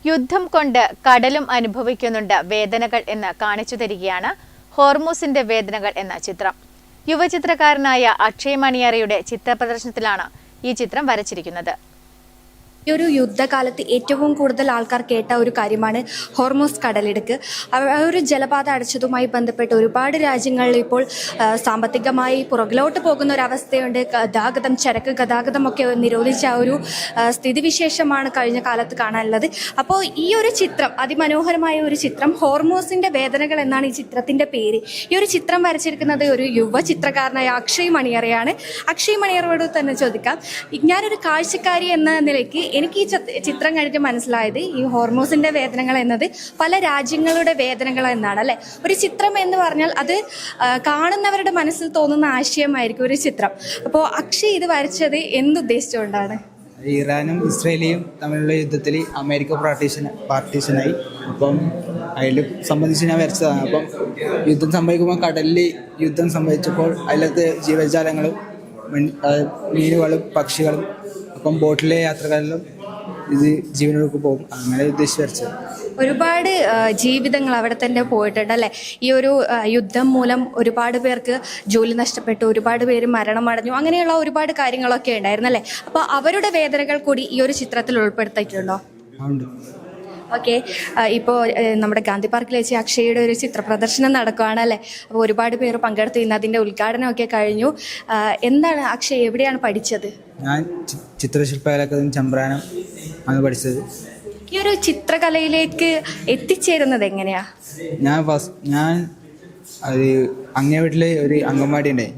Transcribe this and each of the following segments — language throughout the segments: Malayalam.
യുദ്ധം കൊണ്ട് കടലും അനുഭവിക്കുന്നുണ്ട് വേദനകൾ എന്ന് കാണിച്ചു തരികയാണ് ഹോർമൂസിന്റെ വേദനകൾ എന്ന ചിത്രം. യുവചിത്രകാരനായ അക്ഷയ് മണിയറയുടെ ചിത്രപ്രദർശനത്തിലാണ് ഈ ചിത്രം വരച്ചിരിക്കുന്നത്. ഈ ഒരു യുദ്ധകാലത്ത് ഏറ്റവും കൂടുതൽ ആൾക്കാർ കേട്ട ഒരു കാര്യമാണ് ഹോർമൂസ് കടലിടുക്ക്. ഒരു ജലപാത അടച്ചതുമായി ബന്ധപ്പെട്ട് ഒരുപാട് രാജ്യങ്ങളിൽ ഇപ്പോൾ സാമ്പത്തികമായി പുറകിലോട്ട് പോകുന്ന ഒരവസ്ഥയുണ്ട്. ഗതാഗതം, ചരക്ക് ഗതാഗതമൊക്കെ നിരോധിച്ച ഒരു സ്ഥിതിവിശേഷമാണ് കഴിഞ്ഞ കാലത്ത് കാണാനുള്ളത്. അപ്പോൾ ഈ ഒരു ചിത്രം, അതിമനോഹരമായ ഒരു ചിത്രം, ഹോർമൂസിൻ്റെ വേദനകൾ എന്നാണ് ഈ ചിത്രത്തിൻ്റെ പേര്. ഈ ഒരു ചിത്രം വരച്ചിരിക്കുന്നത് ഒരു യുവ ചിത്രകാരനായ അക്ഷയ് മണിയറയാണ്. അക്ഷയ് മണിയറയോട് തന്നെ ചോദിക്കാം, ഞാനൊരു കാഴ്ചക്കാരി എന്ന നിലയ്ക്ക് എനിക്ക് ഈ ചിത്രം കണ്ടിട്ട് മനസ്സിലായത് ഈ ഹോർമൂസിന്റെ വേദനകൾ എന്നത് പല രാജ്യങ്ങളുടെ വേദനകൾ എന്നാണ് അല്ലെ. ഒരു ചിത്രം എന്ന് പറഞ്ഞാൽ അത് കാണുന്നവരുടെ മനസ്സിൽ തോന്നുന്ന ആശയമായിരിക്കും ഒരു ചിത്രം. അപ്പോൾ അക്ഷയ് ഇത് വരച്ചത് എന്തുദ്ദേശിച്ചുകൊണ്ടാണ്? ഇറാനും ഇസ്രയേലിയും തമ്മിലുള്ള യുദ്ധത്തിൽ അമേരിക്ക പാർട്ടീഷനായി. അപ്പം അതിൽ സംബന്ധിച്ച് ഞാൻ വരച്ചതാണ്. അപ്പം യുദ്ധം സംഭവിക്കുമ്പോൾ കടലിൽ യുദ്ധം സംഭവിച്ചപ്പോൾ അതിലത്തെ ജീവജാലങ്ങളും മീനുകളും പക്ഷികളും അപ്പം ബോട്ടിലെ യാത്രക്കാരിലും ഇത് ജീവനൊഴുക്ക് പോകും. അങ്ങനെ ഉദ്ദേശിച്ച് വരച്ചത്. ഒരുപാട് ജീവിതങ്ങൾ അവിടെ തന്നെ പോയിട്ടുണ്ട് അല്ലേ. ഈ ഒരു യുദ്ധം മൂലം ഒരുപാട് പേർക്ക് ജോലി നഷ്ടപ്പെട്ടു, ഒരുപാട് പേര് മരണമടഞ്ഞു, അങ്ങനെയുള്ള ഒരുപാട് കാര്യങ്ങളൊക്കെ ഉണ്ടായിരുന്നു അല്ലേ. അപ്പോൾ അവരുടെ വേദനകൾ കൂടി ഈ ഒരു ചിത്രത്തിൽ ഉൾപ്പെടുത്തിയിട്ടുണ്ടോ? ഓക്കെ, ഇപ്പോൾ നമ്മുടെ ഗാന്ധി പാർക്കിൽ വെച്ച് അക്ഷയുടെ ഒരു ചിത്ര പ്രദർശനം നടക്കുകയാണ് അല്ലേ. അപ്പോൾ ഒരുപാട് പേര് പങ്കെടുത്തു. ഇന്ന് അതിൻ്റെ ഉദ്ഘാടനമൊക്കെ കഴിഞ്ഞു. എന്താണ് അക്ഷയ്, എവിടെയാണ് പഠിച്ചത്? ഞാൻ ചിത്രശില്പകലക്കും ചമ്പ്രാനം ആണ് പഠിച്ചത്. ഈ ഒരു ചിത്രകലയിലേക്ക് എത്തിച്ചേരുന്നത് എങ്ങനെയാ? ഞാൻ അത് അങ്ങേ വീട്ടിൽ ഒരു അംഗൻവാടി ഉണ്ടായി.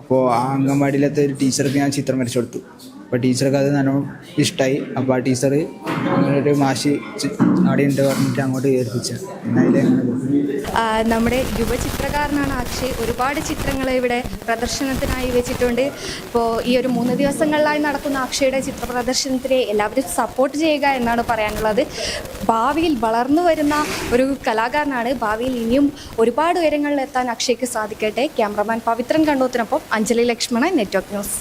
അപ്പോൾ ആ അംഗൻവാടിയിലത്തെ ഒരു ടീച്ചർക്ക് ഞാൻ ചിത്രം വരച്ചു കൊടുത്തു. അപ്പോൾ ടീച്ചർക്ക് അത് നല്ലോണം ഇഷ്ടമായി. അപ്പോൾ ആ ടീച്ചർ അങ്ങനെ ഒരു മാഷി അവിടെ ഉണ്ട് പറഞ്ഞിട്ട് അങ്ങോട്ട് ഏൽപ്പിച്ച. നമ്മുടെ യുവചിത്രകാരനാണ് അക്ഷയ്. ഒരുപാട് ചിത്രങ്ങൾ ഇവിടെ പ്രദർശനത്തിനായി വെച്ചിട്ടുണ്ട്. അപ്പോൾ ഈ ഒരു 3 ദിവസങ്ങളിലായി നടക്കുന്ന അക്ഷയുടെ ചിത്ര പ്രദർശനത്തിനെ എല്ലാവരും സപ്പോർട്ട് ചെയ്യുക എന്നാണ് പറയാനുള്ളത്. ഭാവിയിൽ വളർന്നു വരുന്ന ഒരു കലാകാരനാണ്. ഭാവിയിൽ ഇനിയും ഒരുപാട് ഉയരങ്ങളിൽ എത്താൻ അക്ഷയ്ക്ക് സാധിക്കട്ടെ. ക്യാമറമാൻ പവിത്രൻ കണ്ടോത്തിനൊപ്പം അഞ്ജലി ലക്ഷ്മണൻ, നെറ്റ്വർക്ക് ന്യൂസ്.